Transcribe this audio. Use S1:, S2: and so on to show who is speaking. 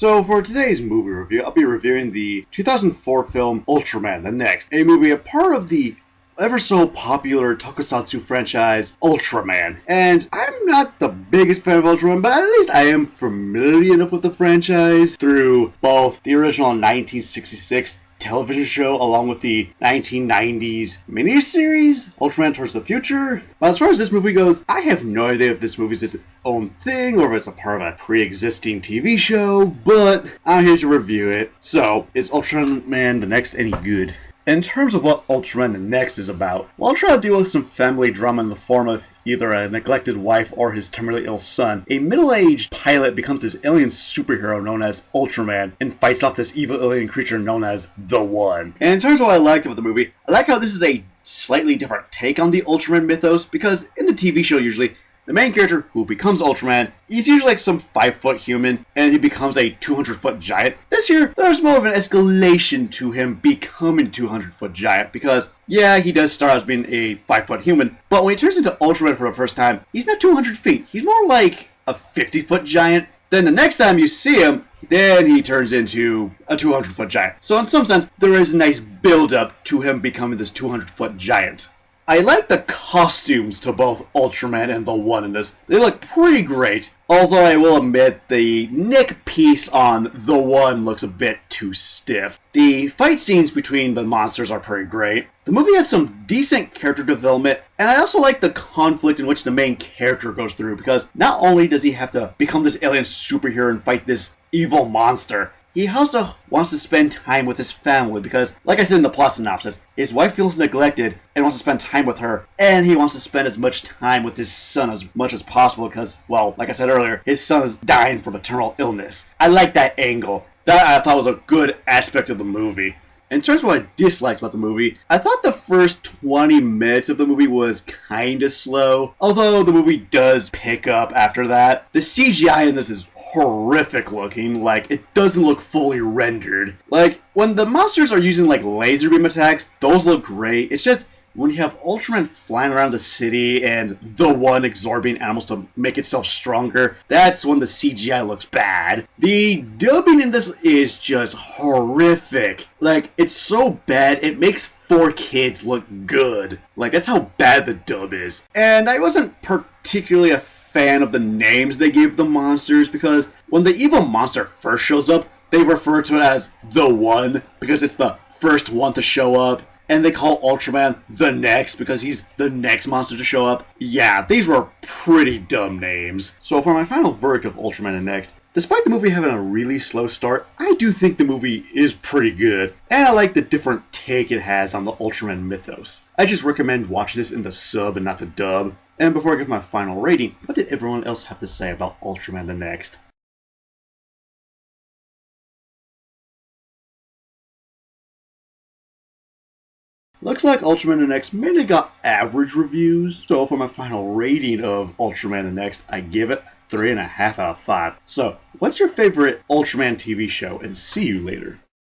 S1: So for today's movie review, I'll be reviewing the 2004 film Ultraman the Next, a movie a part of the ever so popular tokusatsu franchise Ultraman. And I'm not the biggest fan of Ultraman, but at least I am familiar enough with the franchise through both the original 1966 television show along with the 1990s miniseries Ultraman Towards the Future. But as far as this movie goes, I have no idea if this movie's its own thing or if it's a part of a pre-existing TV show, but I'm here to review it. So, is Ultraman the Next any good? In terms of what Ultraman the Next is about, while trying to deal with some family drama in the form of either a neglected wife or his terminally ill son, a middle-aged pilot becomes this alien superhero known as Ultraman and fights off this evil alien creature known as The One. And in terms of what I liked about the movie, I like how this is a slightly different take on the Ultraman mythos, because in the TV show usually, the main character who becomes Ultraman, he's usually like some 5-foot human, and he becomes a 200-foot giant. This year, there's more of an escalation to him becoming a 200-foot giant, because, yeah, he does start as being a 5-foot human, but when he turns into Ultraman for the first time, he's not 200 feet. He's more like a 50-foot giant. Then the next time you see him, then he turns into a 200-foot giant. So in some sense, there is a nice build-up to him becoming this 200-foot giant. I like the costumes to both Ultraman and The One in this. They look pretty great, although I will admit the neck piece on The One looks a bit too stiff. The fight scenes between the monsters are pretty great. The movie has some decent character development, and I also like the conflict in which the main character goes through, because not only does he have to become this alien superhero and fight this evil monster, he also wants to spend time with his family because, like I said in the plot synopsis, his wife feels neglected and wants to spend time with her, and he wants to spend as much time with his son as much as possible because, well, like I said earlier, his son is dying from a terminal illness. I like that angle. That I thought was a good aspect of the movie. In terms of what I disliked about the movie, I thought the first 20 minutes of the movie was kinda slow, although the movie does pick up after that. The CGI in this is horrific looking, like, it doesn't look fully rendered. Like, when the monsters are using, like, laser beam attacks, those look great. It's just, when you have Ultraman flying around the city and The One absorbing animals to make itself stronger, that's when the CGI looks bad. The dubbing in this is just horrific. Like, it's so bad, it makes 4 kids look good. Like, that's how bad the dub is. And I wasn't particularly a fan of the names they gave the monsters, because when the evil monster first shows up, they refer to it as The One, because it's the first one to show up. And they call Ultraman the Next because he's the next monster to show up. Yeah, these were pretty dumb names. So for my final verdict of Ultraman the Next, despite the movie having a really slow start, I do think the movie is pretty good. And I like the different take it has on the Ultraman mythos. I just recommend watching this in the sub and not the dub. And before I give my final rating, what did everyone else have to say about Ultraman the Next? Looks like Ultraman the Next mainly got average reviews, so for my final rating of Ultraman the Next, I give it 3.5 out of 5. So, what's your favorite Ultraman TV show, and see you later.